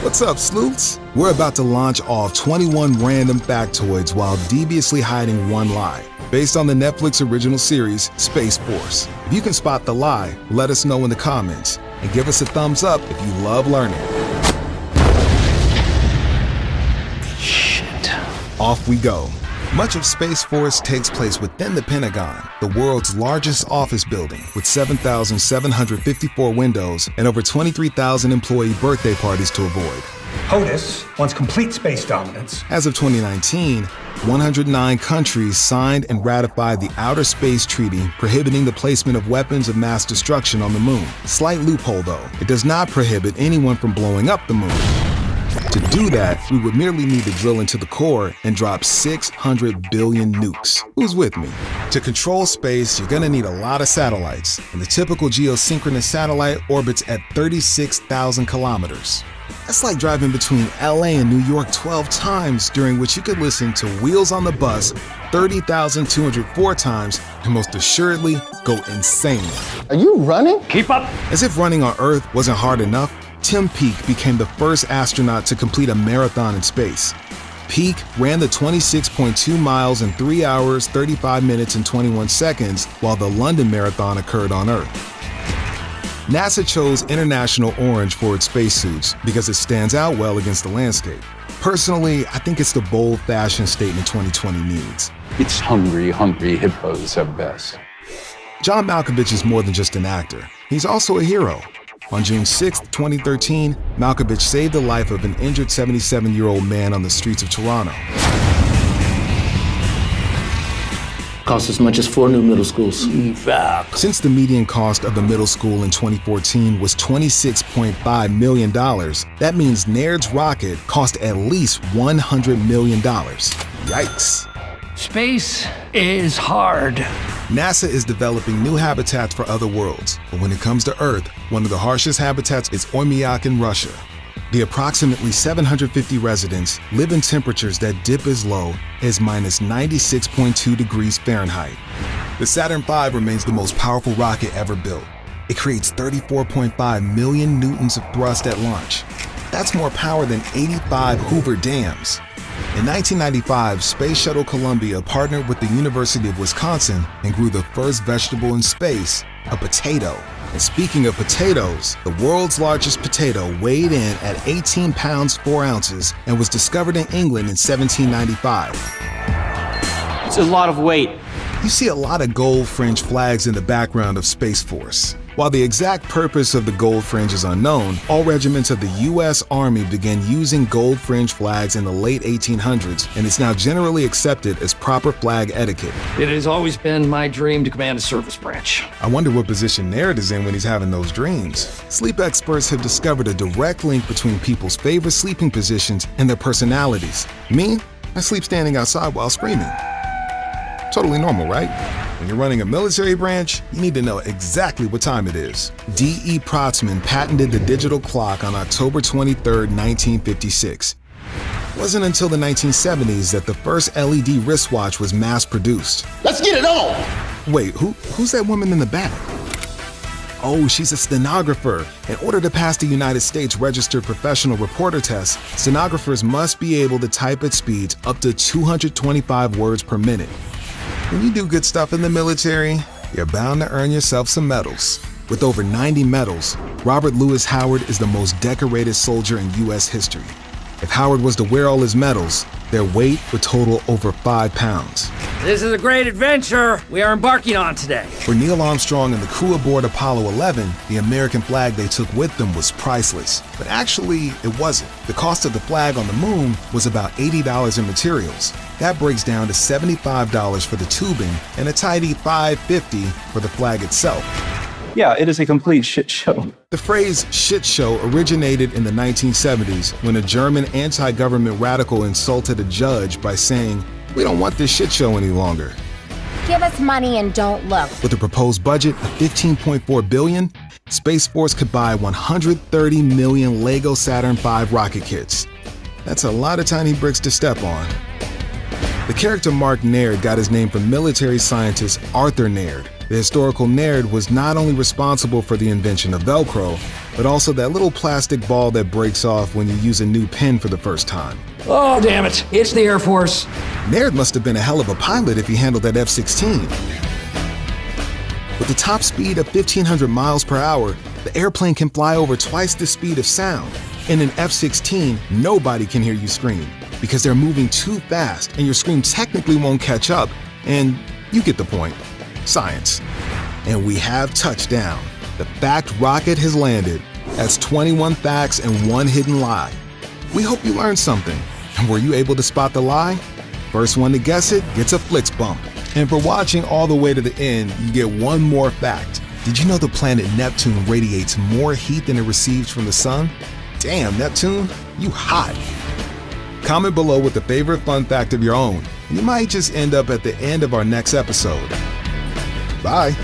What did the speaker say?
What's up, sleuths? We're about to launch off 21 random factoids while deviously hiding one lie, based on the Netflix original series, Space Force. If you can spot the lie, let us know in the comments, and give us a thumbs up if you love learning. Shit. Off we go. Much of Space Force takes place within the Pentagon, the world's largest office building, with 7,754 windows and over 23,000 employee birthday parties to avoid. POTUS wants complete space dominance. As of 2019, 109 countries signed and ratified the Outer Space Treaty prohibiting the placement of weapons of mass destruction on the moon. Slight loophole though, it does not prohibit anyone from blowing up the moon. To do that, we would merely need to drill into the core and drop 600 billion nukes. Who's with me? To control space, you're gonna need a lot of satellites, and the typical geosynchronous satellite orbits at 36,000 kilometers. That's like driving between LA and New York 12 times, during which you could listen to Wheels on the Bus 30,204 times and most assuredly go insane. Are you running? Keep up. As if running on Earth wasn't hard enough, Tim Peake became the first astronaut to complete a marathon in space. Peake ran the 26.2 miles in 3 hours, 35 minutes, and 21 seconds, while the London Marathon occurred on Earth. NASA chose International Orange for its spacesuits because it stands out well against the landscape. Personally, I think it's the bold fashion statement 2020 needs. It's hungry hippos at best. John Malkovich is more than just an actor. He's also a hero. On June 6, 2013, Malkovich saved the life of an injured 77-year-old man on the streets of Toronto. Costs as much as 4 new middle schools. Since the median cost of the middle school in 2014 was $26.5 million, that means Naird's rocket cost at least $100 million. Yikes. Space is hard. NASA is developing new habitats for other worlds, but when it comes to Earth, one of the harshest habitats is Oymyakon in Russia. The approximately 750 residents live in temperatures that dip as low as minus 96.2 degrees Fahrenheit. The Saturn V remains the most powerful rocket ever built. It creates 34.5 million newtons of thrust at launch. That's more power than 85 Hoover dams. In 1995, Space Shuttle Columbia partnered with the University of Wisconsin and grew the first vegetable in space, a potato. And speaking of potatoes, the world's largest potato weighed in at 18 pounds 4 ounces and was discovered in England in 1795. It's a lot of weight. You see a lot of gold fringe flags in the background of Space Force. While the exact purpose of the gold fringe is unknown, all regiments of the U.S. Army began using gold fringe flags in the late 1800s, and it's now generally accepted as proper flag etiquette. It has always been my dream to command a service branch. I wonder what position Naird is in when he's having those dreams. Sleep experts have discovered a direct link between people's favorite sleeping positions and their personalities. Me, I sleep standing outside while screaming. Totally normal, right? When you're running a military branch, you need to know exactly what time it is. D.E. Protzman patented the digital clock on October 23, 1956. It wasn't until the 1970s that the first LED wristwatch was mass-produced. Let's get it on! Wait, who's that woman in the back? Oh, she's a stenographer. In order to pass the United States Registered Professional Reporter test, stenographers must be able to type at speeds up to 225 words per minute. When you do good stuff in the military, you're bound to earn yourself some medals. With over 90 medals, Robert Louis Howard is the most decorated soldier in U.S. history. If Howard was to wear all his medals, their weight would total over 5 pounds. This is a great adventure we are embarking on today. For Neil Armstrong and the crew aboard Apollo 11, the American flag they took with them was priceless. But actually, it wasn't. The cost of the flag on the moon was about $80 in materials. That breaks down to $75 for the tubing and a tidy $5.50 for the flag itself. Yeah, it is a complete shit show. The phrase shit show originated in the 1970s when a German anti-government radical insulted a judge by saying, "We don't want this shit show any longer." Give us money and don't look. With a proposed budget of $15.4 billion, Space Force could buy 130 million Lego Saturn V rocket kits. That's a lot of tiny bricks to step on. The character Mark Naird got his name from military scientist Arthur Naird. The historical Naird was not only responsible for the invention of Velcro, but also that little plastic ball that breaks off when you use a new pen for the first time. Oh, damn it. It's the Air Force. Laird must have been a hell of a pilot if he handled that F-16. With a top speed of 1,500 miles per hour, the airplane can fly over twice the speed of sound. In an F-16, nobody can hear you scream because they're moving too fast and your scream technically won't catch up. And you get the point. Science. And we have touchdown. The fact rocket has landed. That's 21 facts and 1 hidden lie. We hope you learned something. And were you able to spot the lie? First one to guess it gets a Flix bump. And for watching all the way to the end, you get one more fact. Did you know the planet Neptune radiates more heat than it receives from the sun? Damn, Neptune, you hot. Comment below with a favorite fun fact of your own. You might just end up at the end of our next episode. Bye.